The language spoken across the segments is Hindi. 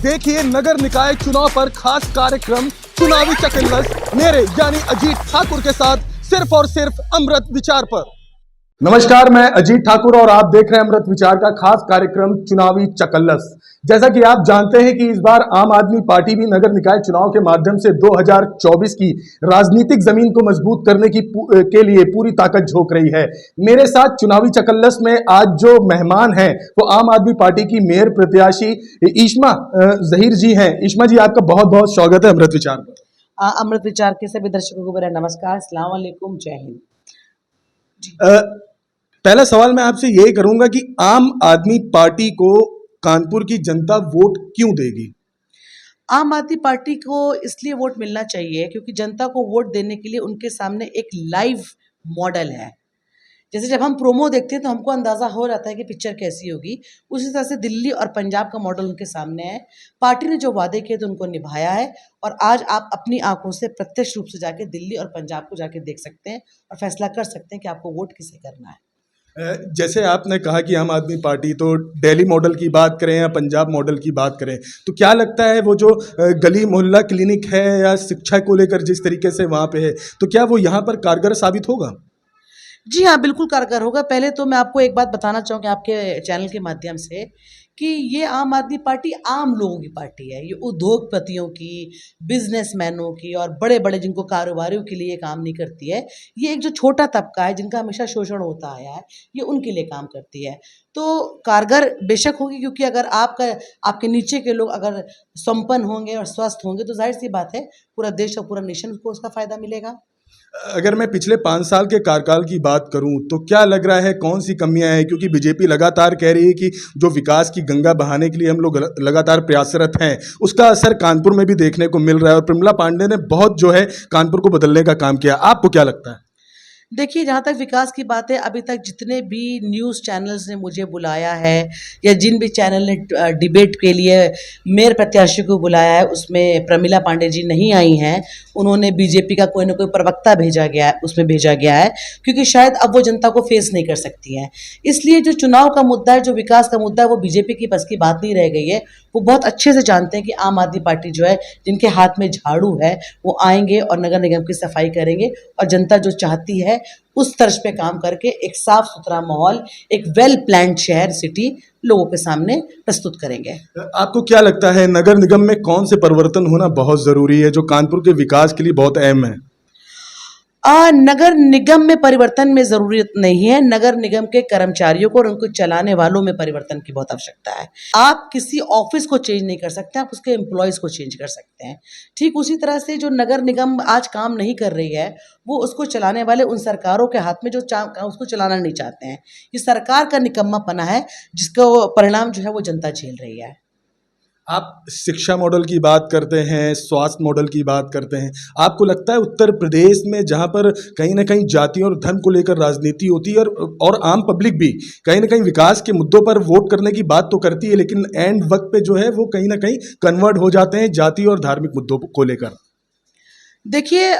देखिए नगर निकाय चुनाव पर खास कार्यक्रम चुनावी चकल्लस मेरे यानी अजीत ठाकुर के साथ सिर्फ और सिर्फ अमृत विचार पर। नमस्कार, मैं अजीत ठाकुर और आप देख रहे हैं अमृत विचार का खास कार्यक्रम चुनावी चकल्लस। जैसा कि आप जानते हैं कि इस बार आम आदमी पार्टी भी नगर निकाय चुनाव के माध्यम से 2024 की राजनीतिक जमीन को मजबूत करने के लिए पूरी ताकत झोंक रही है। मेरे साथ चुनावी चकल्लस में आज जो मेहमान हैं वो आम आदमी पार्टी की मेयर प्रत्याशी ईशमा जहीर जी हैं। ईशमा जी, आपका बहुत बहुत स्वागत है अमृत विचार पर। अमृत विचार के सभी दर्शकों को मेरा नमस्कार, अस्सलाम वालेकुम, जय हिंद। पहला सवाल मैं आपसे यही करूंगा कि आम आदमी पार्टी को कानपुर की जनता वोट क्यों देगी? आम आदमी पार्टी को इसलिए वोट मिलना चाहिए क्योंकि जनता को वोट देने के लिए उनके सामने एक लाइव मॉडल है। जैसे जब हम प्रोमो देखते हैं तो हमको अंदाज़ा हो जाता है कि पिक्चर कैसी होगी, उसी तरह से दिल्ली और पंजाब का मॉडल उनके सामने है। पार्टी ने जो वादे किए थे उनको निभाया है और आज आप अपनी आंखों से प्रत्यक्ष रूप से जाके दिल्ली और पंजाब को जाके देख सकते हैं और फैसला कर सकते हैं कि आपको वोट किसे करना है। जैसे आपने कहा कि आम आदमी पार्टी, तो दिल्ली मॉडल की बात करें या पंजाब मॉडल की बात करें, तो क्या लगता है वो जो गली मोहल्ला क्लिनिक है या शिक्षा को लेकर जिस तरीके से वहाँ पे है, तो क्या वो यहाँ पर कारगर साबित होगा? जी हाँ, बिल्कुल कारगर होगा। पहले तो मैं आपको एक बात बताना चाहूँगी आपके चैनल के माध्यम से कि ये आम आदमी पार्टी आम लोगों की पार्टी है। ये उद्योगपतियों की, बिजनेसमैनों की और बड़े-बड़े जिनको कारोबारियों के लिए काम नहीं करती है। ये एक जो छोटा तबका है जिनका हमेशा शोषण होता आया है, ये उनके लिए काम करती है। तो कारगर बेशक होगी क्योंकि अगर आपके नीचे के लोग अगर संपन्न होंगे और स्वस्थ होंगे तो ज़ाहिर-सी बात है पूरा देश और पूरा नेशन को उसका फ़ायदा मिलेगा। अगर मैं पिछले 5 साल के कार्यकाल की बात करूं तो क्या लग रहा है कौन सी कमियां हैं? क्योंकि बीजेपी लगातार कह रही है कि जो विकास की गंगा बहाने के लिए हम लोग लगातार प्रयासरत हैं, उसका असर कानपुर में भी देखने को मिल रहा है और प्रमिला पांडे ने बहुत जो है कानपुर को बदलने का काम किया। आपको क्या लगता है? देखिए, जहाँ तक विकास की बात है, अभी तक जितने भी न्यूज़ चैनल्स ने मुझे बुलाया है या जिन भी चैनल ने डिबेट के लिए मेयर प्रत्याशी को बुलाया है, उसमें प्रमिला पांडे जी नहीं आई हैं। उन्होंने बीजेपी का कोई ना कोई प्रवक्ता भेजा गया है क्योंकि शायद अब वो जनता को फेस नहीं कर सकती हैं। इसलिए जो चुनाव का मुद्दा है, जो विकास का मुद्दा है, वो बीजेपी की बस की बात नहीं रह गई है। वो बहुत अच्छे से जानते हैं कि आम आदमी पार्टी जो है, जिनके हाथ में झाड़ू है, वो आएंगे और नगर निगम की सफाई करेंगे और जनता जो चाहती है उस तर्ज पे काम करके एक साफ सुथरा माहौल, एक वेल प्लान्ड शहर सिटी लोगों के सामने प्रस्तुत करेंगे। आपको क्या लगता है नगर निगम में कौन से परिवर्तन होना बहुत जरूरी है जो कानपुर के विकास के लिए बहुत अहम है? नगर निगम में परिवर्तन में ज़रूरत नहीं है। नगर निगम के कर्मचारियों को और उनको चलाने वालों में परिवर्तन की बहुत आवश्यकता है। आप किसी ऑफिस को चेंज नहीं कर सकते, आप उसके एम्प्लॉयज़ को चेंज कर सकते हैं। ठीक उसी तरह से जो नगर निगम आज काम नहीं कर रही है, वो उसको चलाने वाले उन सरकारों के हाथ में जो उसको चलाना नहीं चाहते हैं। ये सरकार का निकम्मापना है जिसका परिणाम जो है वो जनता झेल रही है। आप शिक्षा मॉडल की बात करते हैं, स्वास्थ्य मॉडल की बात करते हैं, आपको लगता है उत्तर प्रदेश में जहां पर कहीं ना कहीं जाति और धर्म को लेकर राजनीति होती है और आम पब्लिक भी कहीं ना कहीं विकास के मुद्दों पर वोट करने की बात तो करती है, लेकिन एंड वक्त पे जो है वो कहीं ना कहीं कन्वर्ट हो जाते हैं जाति और धार्मिक मुद्दों को लेकर? देखिए,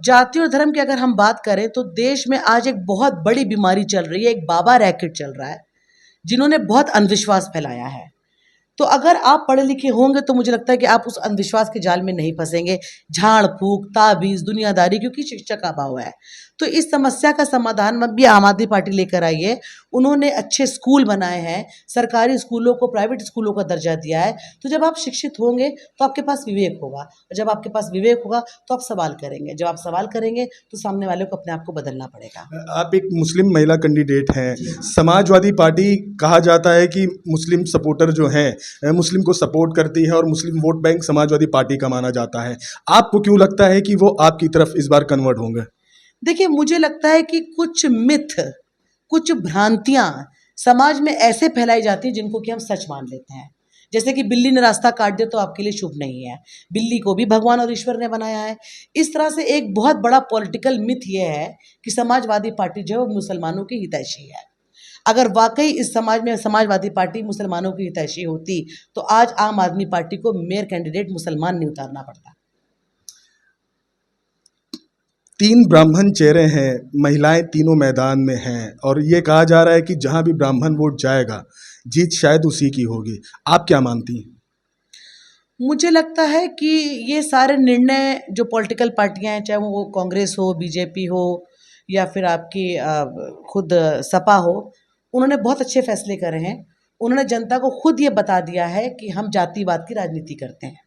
जाति और धर्म की अगर हम बात करें तो देश में आज एक बहुत बड़ी बीमारी चल रही है, एक बाबा रैकेट चल रहा है जिन्होंने बहुत अंधविश्वास फैलाया है। तो अगर आप पढ़े लिखे होंगे तो मुझे लगता है कि आप उस अंधविश्वास के जाल में नहीं फंसेंगे। झाड़ फूक, ताबीज़, दुनियादारी, क्योंकि शिक्षा का अभाव है। तो इस समस्या का समाधान भी आम आदमी पार्टी लेकर आई है। उन्होंने अच्छे स्कूल बनाए हैं, सरकारी स्कूलों को प्राइवेट स्कूलों का दर्जा दिया है। तो जब आप शिक्षित होंगे तो आपके पास विवेक होगा और जब आपके पास विवेक होगा तो आप सवाल करेंगे। जब आप सवाल करेंगे तो सामने वाले को अपने आप को बदलना पड़ेगा। आप एक मुस्लिम महिला कैंडिडेट हैं। समाजवादी पार्टी कहा जाता है कि मुस्लिम सपोर्टर जो हैं मुस्लिम को सपोर्ट करती है और मुस्लिम वोट बैंक समाजवादी पार्टी का माना जाता है। आपको क्यों लगता है कि वो आपकी तरफ इस बार कन्वर्ट होंगे? देखिए, मुझे लगता है कि कुछ मिथ, कुछ भ्रांतियाँ समाज में ऐसे फैलाई जाती हैं जिनको कि हम सच मान लेते हैं। जैसे कि बिल्ली ने रास्ता काट दिया तो आपके लिए शुभ नहीं है। बिल्ली को भी भगवान और ईश्वर ने बनाया है। इस तरह से एक बहुत बड़ा पॉलिटिकल मिथ ये है कि समाजवादी पार्टी जो है वो मुसलमानों की हितैषी है। अगर वाकई इस समाज में समाजवादी पार्टी मुसलमानों की हितैषी होती तो आज आम आदमी पार्टी को मेयर कैंडिडेट मुसलमान नहीं उतारना पड़ता। 3 ब्राह्मण चेहरे हैं, महिलाएं तीनों मैदान में हैं और ये कहा जा रहा है कि जहां भी ब्राह्मण वोट जाएगा जीत शायद उसी की होगी। आप क्या मानती हैं? मुझे लगता है कि ये सारे निर्णय जो पॉलिटिकल पार्टियां हैं, चाहे वो कांग्रेस हो, बीजेपी हो या फिर आपकी खुद सपा हो, उन्होंने बहुत अच्छे फैसले करे हैं। उन्होंने जनता को खुद ये बता दिया है कि हम जातिवाद की राजनीति करते हैं।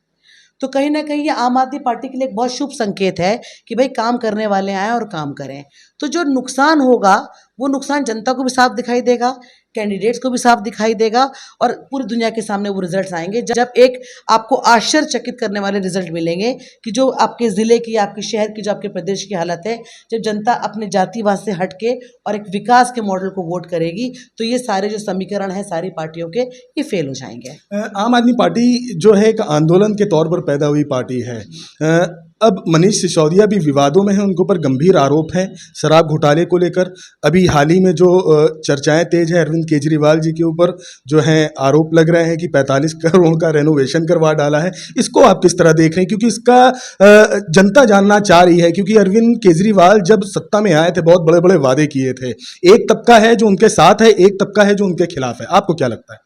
तो कहीं न कहीं ये आम आदमी पार्टी के लिए एक बहुत शुभ संकेत है कि भाई काम करने वाले आएँ और काम करें। तो जो नुकसान होगा, वो नुकसान जनता को भी साफ दिखाई देगा, कैंडिडेट्स को भी साफ दिखाई देगा और पूरी दुनिया के सामने वो रिज़ल्ट्स आएँगे। जब एक आपको आश्चर्यचकित करने वाले रिज़ल्ट मिलेंगे कि जो आपके ज़िले की, आपके शहर की, जो आपके प्रदेश की हालत है, जब जनता अपने जातिवाद से हट के और एक विकास के मॉडल को वोट करेगी, तो ये सारे जो समीकरण हैं सारी पार्टियों के, ये फ़ेल हो जाएँगे। आम आदमी पार्टी जो है एक आंदोलन के तौर पर पैदा हुई पार्टी है। अब मनीष सिसोदिया भी विवादों में हैं, उनके ऊपर गंभीर आरोप हैं शराब घोटाले को लेकर। अभी हाल ही में जो चर्चाएं तेज है, अरविंद केजरीवाल जी के ऊपर जो है आरोप लग रहे हैं कि 45 करोड़ का रेनोवेशन करवा डाला है। इसको आप किस तरह देख रहे हैं, क्योंकि इसका जनता जानना चाह रही है, क्योंकि अरविंद केजरीवाल जब सत्ता में आए थे बहुत बड़े बड़े वादे किए थे। एक तबका है जो उनके साथ है, एक तबका है जो उनके खिलाफ है। आपको क्या लगता है?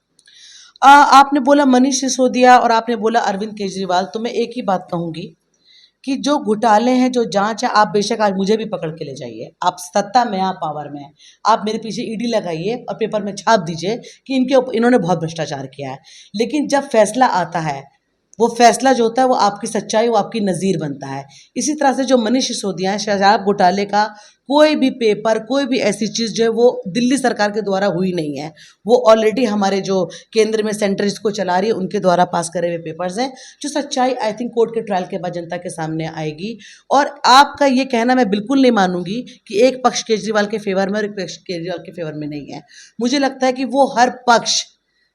आपने बोला मनीष सिसोदिया और आपने बोला अरविंद केजरीवाल, तो मैं एक ही बात कहूँगी कि जो घोटाले हैं, जो जांच है, आप बेशक आज मुझे भी पकड़ के ले जाइए। आप सत्ता में, आप पावर में हैं, आप मेरे पीछे ईडी लगाइए और पेपर में छाप दीजिए कि इन्होंने बहुत भ्रष्टाचार किया है। लेकिन जब फैसला आता है, वो फैसला जो होता है वो आपकी सच्चाई, वो आपकी नज़ीर बनता है। इसी तरह से जो मनीष सिसोदिया हैं, शराब घोटाले का कोई भी पेपर, कोई भी ऐसी चीज़ जो है वो दिल्ली सरकार के द्वारा हुई नहीं है। वो ऑलरेडी हमारे जो केंद्र में सेंटर इसको चला रही है, उनके द्वारा पास करे हुए पेपर्स हैं, जो सच्चाई आई थिंक कोर्ट के ट्रायल के बाद जनता के सामने आएगी। और आपका ये कहना मैं बिल्कुल नहीं मानूंगी कि एक पक्ष केजरीवाल के फेवर में और एक पक्ष केजरीवाल के फेवर में नहीं है। मुझे लगता है कि वो हर पक्ष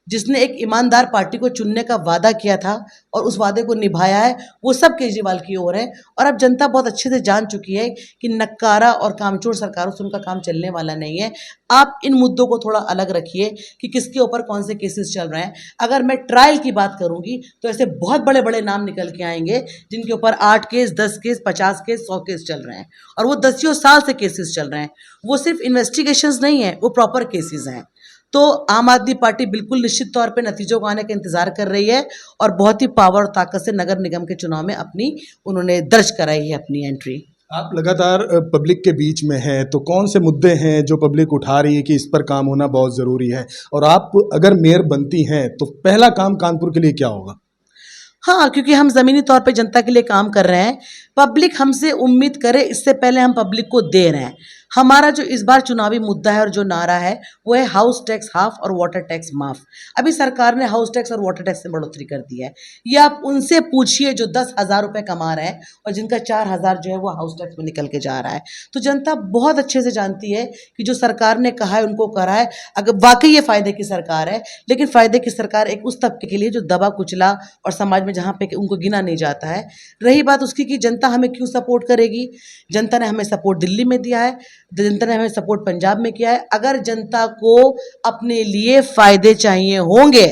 जिसने एक ईमानदार पार्टी को चुनने का वादा किया था और उस वादे को निभाया है, वो सब केजरीवाल की ओर है। और अब जनता बहुत अच्छे से जान चुकी है कि नक्कारा और कामचोर सरकारों से उनका काम चलने वाला नहीं है। आप इन मुद्दों को थोड़ा अलग रखिए कि किसके ऊपर कौन से केसेस चल रहे हैं। अगर मैं ट्रायल की बात करूंगी तो ऐसे बहुत बड़े बड़े नाम निकल के आएंगे जिनके ऊपर 8 केस, 10 केस, 50 केस, 100 केस चल रहे हैं और वो 10 साल से केसेस चल रहे हैं। वो सिर्फ इन्वेस्टिगेशंस नहीं है, वो प्रॉपर केसेस हैं। तो आम आदमी पार्टी बिल्कुल निश्चित तौर पे नतीजों को आने का इंतजार कर रही है और बहुत ही पावर और ताकत से नगर निगम के चुनाव में उन्होंने दर्ज कराई है अपनी एंट्री। आप लगातार पब्लिक के बीच में हैं, तो कौन से मुद्दे हैं जो पब्लिक उठा रही है कि इस पर काम होना बहुत ज़रूरी है, और आप अगर मेयर बनती हैं तो पहला काम कानपुर के लिए क्या होगा? हाँ, क्योंकि हम ज़मीनी तौर पे जनता के लिए काम कर रहे हैं। पब्लिक हमसे उम्मीद करे इससे पहले हम पब्लिक को दे रहे हैं। हमारा जो इस बार चुनावी मुद्दा है और जो नारा है वो है हाउस टैक्स हाफ और वाटर टैक्स माफ। अभी सरकार ने हाउस टैक्स और वाटर टैक्स में बढ़ोतरी कर दी है। ये आप उनसे पूछिए जो 10,000 रुपये कमा रहे हैं और जिनका 4,000 जो है वो हाउस टैक्स में निकल के जा रहा है। तो जनता बहुत अच्छे से जानती है कि जो सरकार ने कहा है उनको करा है। अगर वाकई ये फ़ायदे की सरकार है, लेकिन फ़ायदे की सरकार एक उस तबके के लिए जो दबा कुचला और समाज में जहाँ पे उनको गिना नहीं जाता है। रही बात उसकी कि जनता हमें क्यों सपोर्ट करेगी, जनता ने हमें सपोर्ट दिल्ली में दिया है, जनता ने हमें सपोर्ट पंजाब में किया है। अगर जनता को अपने लिए फ़ायदे चाहिए होंगे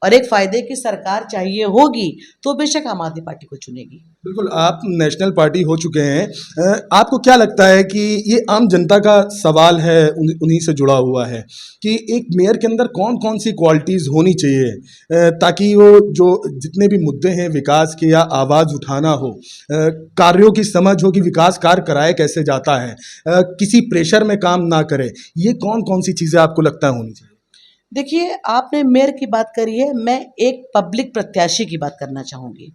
और एक फ़ायदे की सरकार चाहिए होगी तो बेशक आम आदमी पार्टी को चुनेगी। बिल्कुल, आप नेशनल पार्टी हो चुके हैं। आपको क्या लगता है कि ये आम जनता का सवाल है, उन्हीं से जुड़ा हुआ है कि एक मेयर के अंदर कौन कौन सी क्वालिटीज़ होनी चाहिए ताकि वो जो जितने भी मुद्दे हैं विकास के या आवाज़ उठाना हो, कार्यों की समझ हो कि विकास कार्य कराए कैसे जाता है, किसी प्रेशर में काम ना करे, ये कौन कौन सी चीज़ें आपको लगता है होनी चाहिए? देखिए, आपने मेयर की बात करी है, मैं एक पब्लिक प्रत्याशी की बात करना चाहूँगी।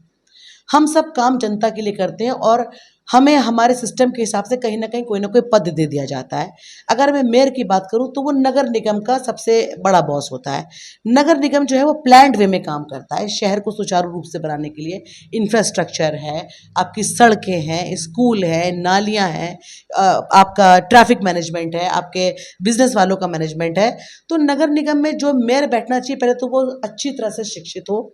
हम सब काम जनता के लिए करते हैं और हमें हमारे सिस्टम के हिसाब से कहीं न कहीं कोई ना कोई पद दे दिया जाता है। अगर मैं मेयर की बात करूँ तो वो नगर निगम का सबसे बड़ा बॉस होता है। नगर निगम जो है वो प्लान्ड वे में काम करता है, शहर को सुचारू रूप से बनाने के लिए इंफ्रास्ट्रक्चर है, आपकी सड़कें हैं, स्कूल है, नालियाँ हैं, आपका ट्रैफिक मैनेजमेंट है, आपके बिज़नेस वालों का मैनेजमेंट है। तो नगर निगम में जो मेयर बैठना चाहिए, पहले तो वो अच्छी तरह से शिक्षित हो,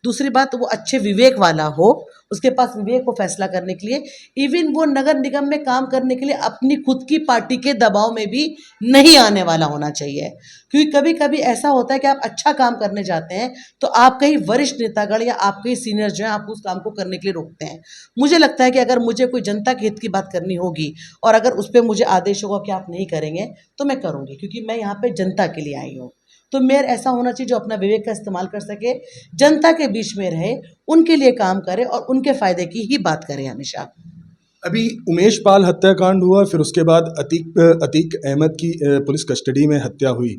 दूसरी बात वो अच्छे विवेक वाला हो, उसके पास विवेक हो फैसला करने के लिए। इवन वो नगर निगम में काम करने के लिए अपनी खुद की पार्टी के दबाव में भी नहीं आने वाला होना चाहिए, क्योंकि कभी कभी ऐसा होता है कि आप अच्छा काम करने जाते हैं तो आप कहीं वरिष्ठ नेतागण या आपके सीनियर जो हैं आपको उस काम को करने के लिए रोकते हैं। मुझे लगता है कि अगर मुझे कोई जनता के हित की बात करनी होगी और अगर उस पर मुझे आदेश होगा कि आप नहीं करेंगे तो मैं करूँगी, क्योंकि मैं यहाँ पर जनता के लिए आई हूँ। तो मेयर ऐसा होना चाहिए जो अपना विवेक का इस्तेमाल कर सके, जनता के बीच में रहे, उनके लिए काम करें और उनके फायदे की ही बात करें हमेशा। अभी उमेश पाल हत्याकांड हुआ, फिर उसके बाद अतीक अहमद की पुलिस कस्टडी में हत्या हुई।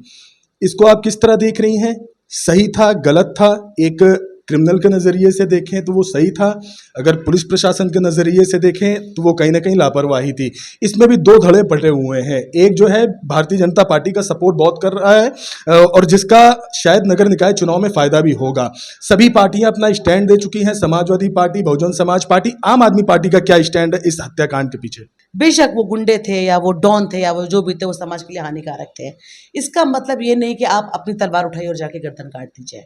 इसको आप किस तरह देख रही हैं? सही था, गलत था? एक क्रिमिनल के नज़रिए से देखें तो वो सही था, अगर पुलिस प्रशासन के नज़रिए से देखें तो वो कहीं ना कहीं लापरवाही थी। इसमें भी दो धड़े पड़े हुए हैं। एक जो है भारतीय जनता पार्टी का सपोर्ट बहुत कर रहा है और जिसका शायद नगर निकाय चुनाव में फ़ायदा भी होगा। सभी पार्टियां अपना स्टैंड दे चुकी हैं, समाजवादी पार्टी, बहुजन समाज पार्टी, आम आदमी पार्टी का क्या स्टैंड है इस हत्याकांड के पीछे? बेशक वो गुंडे थे या वो डॉन थे या वो जो भी थे वो समाज के लिए हानिकारक थे। इसका मतलब ये नहीं कि आप अपनी तलवार उठाइए और जाके गर्दन काट दीजिए।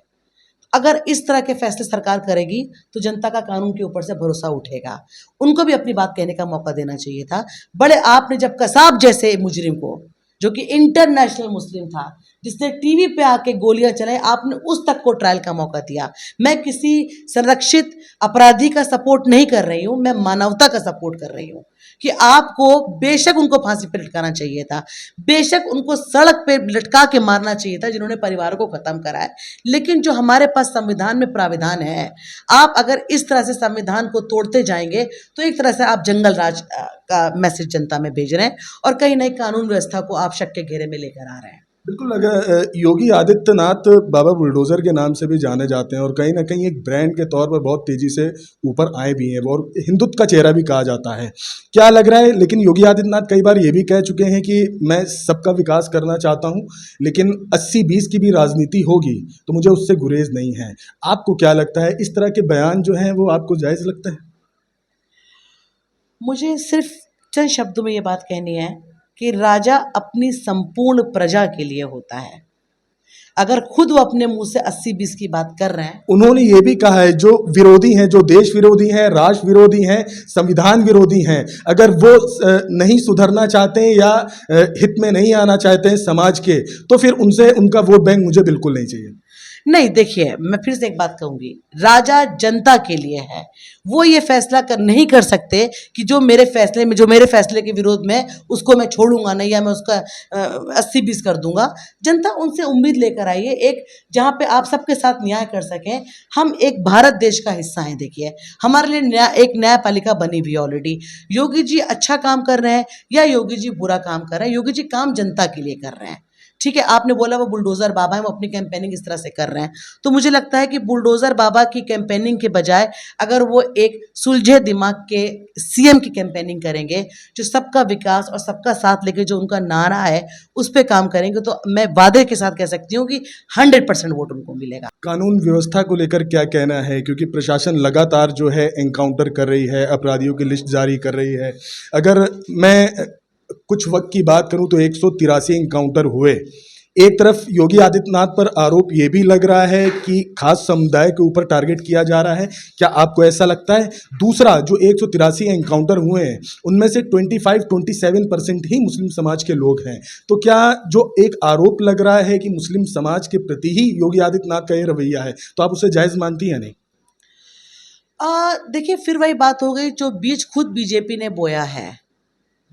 अगर इस तरह के फैसले सरकार करेगी तो जनता का कानून के ऊपर से भरोसा उठेगा। उनको भी अपनी बात कहने का मौका देना चाहिए था। बड़े आपने जब कसाब जैसे मुजरिम को, जो कि इंटरनेशनल मुस्लिम था, जिसने टीवी पे आके गोलियां चलाई, आपने उस तक को ट्रायल का मौका दिया। मैं किसी संरक्षित अपराधी का सपोर्ट नहीं कर रही हूँ, मैं मानवता का सपोर्ट कर रही हूँ कि आपको बेशक उनको फांसी पे लटकाना चाहिए था, बेशक उनको सड़क पे लटका के मारना चाहिए था जिन्होंने परिवारों को खत्म करा है। लेकिन जो हमारे पास संविधान में प्राविधान है, आप अगर इस तरह से संविधान को तोड़ते जाएंगे तो एक तरह से आप जंगल राज का मैसेज जनता में भेज रहे हैं और कहीं ना कहीं कानून व्यवस्था को आप शक के घेरे में लेकर आ रहे हैं। बिल्कुल। अगर योगी आदित्यनाथ बाबा बुलडोज़र के नाम से भी जाने जाते हैं और कहीं ना कहीं एक ब्रांड के तौर पर बहुत तेज़ी से ऊपर आए भी हैं और हिंदुत्व का चेहरा भी कहा जाता है। क्या लग रहा है, लेकिन योगी आदित्यनाथ कई बार ये भी कह चुके हैं कि मैं सबका विकास करना चाहता हूँ, लेकिन 80-20 की भी राजनीति होगी तो मुझे उससे गुरेज नहीं है। आपको क्या लगता है, इस तरह के बयान जो हैं वो आपको जायज़ लगता है? मुझे सिर्फ चंद शब्दों में ये बात कहनी है कि राजा अपनी संपूर्ण प्रजा के लिए होता है। अगर खुद वो अपने मुंह से 80-20 की बात कर रहे हैं, उन्होंने ये भी कहा है जो विरोधी हैं, जो देश विरोधी हैं, राष्ट्र विरोधी हैं, संविधान विरोधी हैं, अगर वो नहीं सुधरना चाहते हैं या हित में नहीं आना चाहते हैं समाज के, तो फिर उनसे उनका वोट बैंक मुझे बिल्कुल नहीं चाहिए। नहीं, देखिए मैं फिर से एक बात कहूंगी, राजा जनता के लिए है। वो ये फैसला नहीं कर सकते कि जो मेरे फैसले के विरोध में उसको मैं छोड़ूंगा नहीं या मैं उसका 80-20 कर दूंगा। जनता उनसे उम्मीद लेकर आई है एक जहाँ पे आप सबके साथ न्याय कर सकें। हम एक भारत देश का हिस्सा हैं। देखिए हमारे लिए एक न्यायपालिका बनी हुई है ऑलरेडी। योगी जी अच्छा काम कर रहे हैं या योगी जी बुरा काम कर रहे हैं, योगी जी काम जनता के लिए कर रहे हैं। ठीक है, आपने बोला वो बुलडोज़र बाबा हैं, वो अपनी कैंपेनिंग इस तरह से कर रहे हैं, तो मुझे लगता है कि बुलडोज़र बाबा की कैंपेनिंग के बजाय अगर वो एक सुलझे दिमाग के सीएम की कैंपेनिंग करेंगे, जो सबका विकास और सबका साथ लेके जो उनका नारा है उस पर काम करेंगे, तो मैं वादे के साथ कह सकती हूँ कि 100% वोट उनको मिलेगा। कानून व्यवस्था को लेकर क्या कहना है, क्योंकि प्रशासन लगातार जो है एनकाउंटर कर रही है, अपराधियों की लिस्ट जारी कर रही है। अगर मैं कुछ वक्त की बात करूं तो 183 एनकाउंटर हुए। एक तरफ योगी आदित्यनाथ पर आरोप ये भी लग रहा है कि खास समुदाय के ऊपर टारगेट किया जा रहा है, क्या आपको ऐसा लगता है? दूसरा, जो 183 एनकाउंटर हुए हैं उनमें से 27% ही मुस्लिम समाज के लोग हैं, तो क्या जो एक आरोप लग रहा है कि मुस्लिम समाज के प्रति ही योगी आदित्यनाथ का ये रवैया है, तो आप उसे जायज़ मानती हैं? नहीं। देखिए फिर वही बात हो गई जो बीज खुद बीजेपी ने बोया है,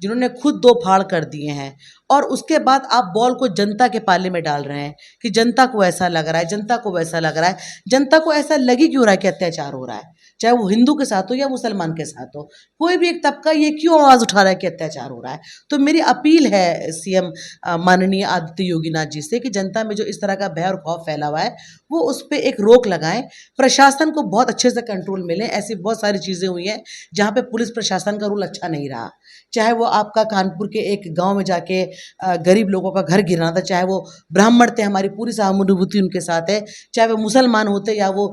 जिन्होंने खुद दो फाड़ कर दिए हैं, और उसके बाद आप बॉल को जनता के पाले में डाल रहे हैं कि जनता को ऐसा लग रहा है, जनता को वैसा लग रहा है। जनता को ऐसा लगी क्यों रहा है कि अत्याचार हो रहा है, चाहे वो हिंदू के साथ हो या मुसलमान के साथ हो, कोई भी एक तबका ये क्यों आवाज़ उठा रहा है कि अत्याचार हो रहा है। तो मेरी अपील है सीएम माननीय आदित्य योगीनाथ जी से कि जनता में जो इस तरह का भय और खौफ फैला हुआ है वो उस पर एक रोक लगाएं, प्रशासन को बहुत अच्छे से कंट्रोल मिले। ऐसी बहुत सारी चीज़ें हुई हैं जहाँ पे पुलिस प्रशासन का रूल अच्छा नहीं रहा, चाहे वो आपका कानपुर के एक गांव में जाके गरीब लोगों का घर गिराना था, चाहे वो ब्राह्मण थे, हमारी पूरी सहानुभूति उनके साथ है, चाहे वो मुसलमान होते या वो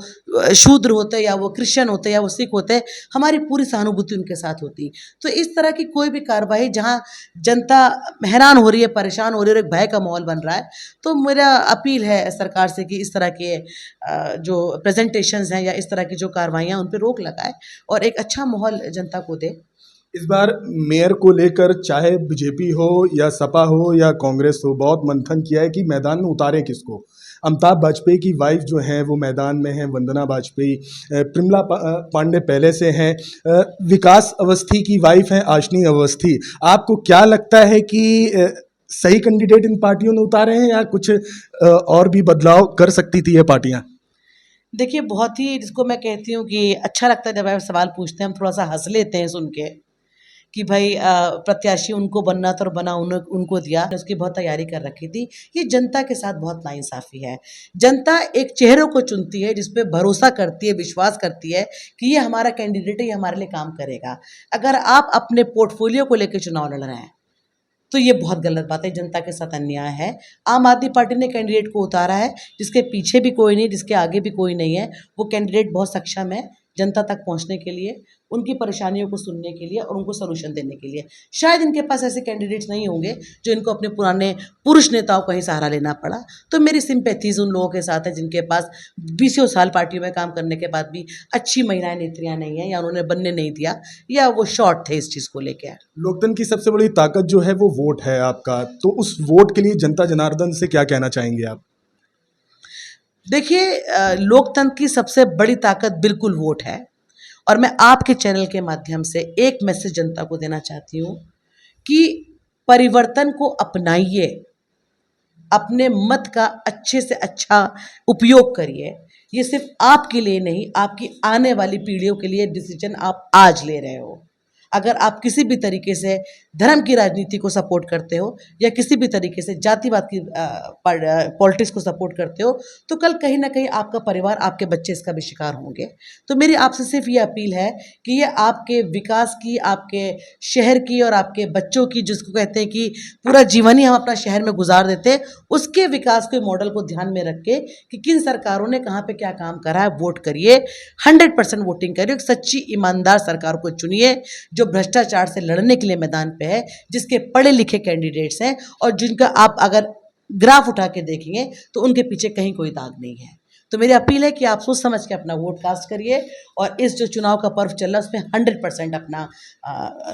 शूद्र होते या वो क्रिश्चियन होते या वो सिख होते, हमारी पूरी सहानुभूति उनके साथ होती। तो इस तरह की कोई भी कार्रवाई जहाँ जनता हैरान हो रही है, परेशान हो रही है और एक भय का माहौल बन रहा है, तो मेरा अपील है सरकार से कि इस तरह के जो प्रेजेंटेशंस हैं या इस तरह की जो कार्रवाइयाँ उन पर रोक लगाए और एक अच्छा माहौल जनता को दे। इस बार मेयर को लेकर चाहे बीजेपी हो या सपा हो या कांग्रेस हो, बहुत मंथन किया है कि मैदान में उतारें किसको। अमिताभ वाजपेयी की वाइफ जो हैं वो मैदान में हैं, वंदना वाजपेयी, प्रिमला पांडे पहले से हैं, विकास अवस्थी की वाइफ हैं आशनी अवस्थी। आपको क्या लगता है कि सही कैंडिडेट इन पार्टियों ने उतारे हैं या कुछ और भी बदलाव कर सकती थी ये पार्टियां? देखिए, बहुत ही जिसको मैं कहती हूँ कि अच्छा लगता है जब आप सवाल पूछते हैं, हम थोड़ा-सा हँस लेते हैं सुन के कि भाई प्रत्याशी उनको बनना था और बना उनको दिया। उसकी बहुत तैयारी कर रखी थी। ये जनता के साथ बहुत नाइंसाफ़ी है। जनता एक चेहरे को चुनती है, जिस पे भरोसा करती है, विश्वास करती है कि ये हमारा कैंडिडेट है, ये हमारे लिए काम करेगा। अगर आप अपने पोर्टफ़ोलियो को लेके चुनाव लड़ रहे हैं, तो ये बहुत गलत बात है, जनता के साथ अन्याय है। आम आदमी पार्टी ने कैंडिडेट को उतारा है, जिसके पीछे भी कोई नहीं, जिसके आगे भी कोई नहीं है। वो कैंडिडेट बहुत सक्षम है जनता तक पहुँचने के लिए, उनकी परेशानियों को सुनने के लिए और उनको सॉल्यूशन देने के लिए। शायद इनके पास ऐसे कैंडिडेट्स नहीं होंगे, जो इनको अपने पुराने पुरुष नेताओं का ही सहारा लेना पड़ा। तो मेरी सिम्पैथीज़ उन लोगों के साथ है, जिनके पास बीसों साल पार्टियों में काम करने के बाद भी अच्छी महिलाएँ नेत्रियाँ नहीं हैं, या उन्होंने बनने नहीं दिया, या वो शॉर्ट थे इस चीज़ को लेके। लोकतंत्र की सबसे बड़ी ताकत जो है वो वोट है आपका, तो उस वोट के लिए जनता जनार्दन से क्या कहना चाहेंगे आप? देखिए, लोकतंत्र की सबसे बड़ी ताकत बिल्कुल वोट है, और मैं आपके चैनल के माध्यम से एक मैसेज जनता को देना चाहती हूँ कि परिवर्तन को अपनाइए, अपने मत का अच्छे से अच्छा उपयोग करिए। ये सिर्फ आपके लिए नहीं, आपकी आने वाली पीढ़ियों के लिए डिसीजन आप आज ले रहे हो। अगर आप किसी भी तरीके से धर्म की राजनीति को सपोर्ट करते हो, या किसी भी तरीके से जातिवाद की पॉलिटिक्स को सपोर्ट करते हो, तो कल कहीं ना कहीं आपका परिवार, आपके बच्चे इसका भी शिकार होंगे। तो मेरी आपसे सिर्फ ये अपील है कि ये आपके विकास की, आपके शहर की और आपके बच्चों की, जिसको कहते हैं कि पूरा जीवन ही हम अपना शहर में गुजार देते हैं, उसके विकास के मॉडल को ध्यान में रख के कि किन सरकारों ने कहाँ पे क्या काम करा है, वोट करिए, 100% वोटिंग करिए। एक सच्ची ईमानदार सरकार को चुनिए, जो भ्रष्टाचार से लड़ने के लिए मैदान पे है, जिसके पढ़े लिखे कैंडिडेट्स हैं, और जिनका आप अगर ग्राफ उठा के देखेंगे तो उनके पीछे कहीं कोई दाग नहीं है। तो मेरी अपील है कि आप सोच समझ के अपना वोट कास्ट करिए, और इस जो चुनाव का पर्व चल रहा है उसमें 100% अपना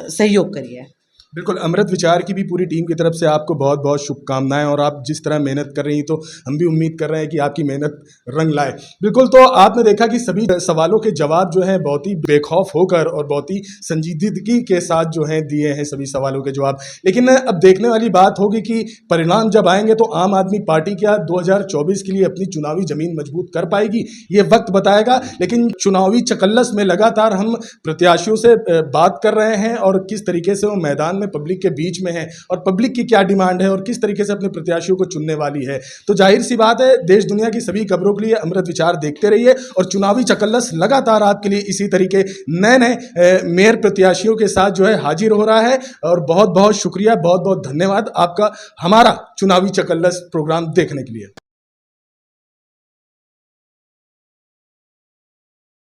सहयोग करिए। बिल्कुल, अमृत विचार की भी पूरी टीम की तरफ से आपको बहुत बहुत शुभकामनाएं, और आप जिस तरह मेहनत कर रही तो हम भी उम्मीद कर रहे हैं कि आपकी मेहनत रंग लाए। बिल्कुल, तो आपने देखा कि सभी सवालों के जवाब जो हैं बहुत ही बेखौफ होकर और बहुत ही संजीदगी के साथ जो हैं दिए हैं सभी सवालों के जवाब। लेकिन अब देखने वाली बात होगी कि परिणाम जब आएंगे तो आम आदमी पार्टी क्या 2024 के लिए अपनी चुनावी जमीन मजबूत कर पाएगी, ये वक्त बताएगा। लेकिन चुनावी चकल्लस में लगातार हम प्रत्याशियों से बात कर रहे हैं, और किस तरीके से वो मैदान में पब्लिक के बीच में है, और पब्लिक की क्या डिमांड है, और किस तरीके से अपने प्रत्याशियों को चुनने वाली है। तो जाहिर सी बात है, देश दुनिया की सभी खबरों के लिए अमृत विचार देखते रहिए, और चुनावी चकल्लस लगातार आपके लिए इसी तरीके नए नए मेयर प्रत्याशियों के साथ जो है हाजिर हो रहा है। और बहुत बहुत शुक्रिया, बहुत बहुत धन्यवाद आपका हमारा चुनावी चकल्लस प्रोग्राम देखने के लिए।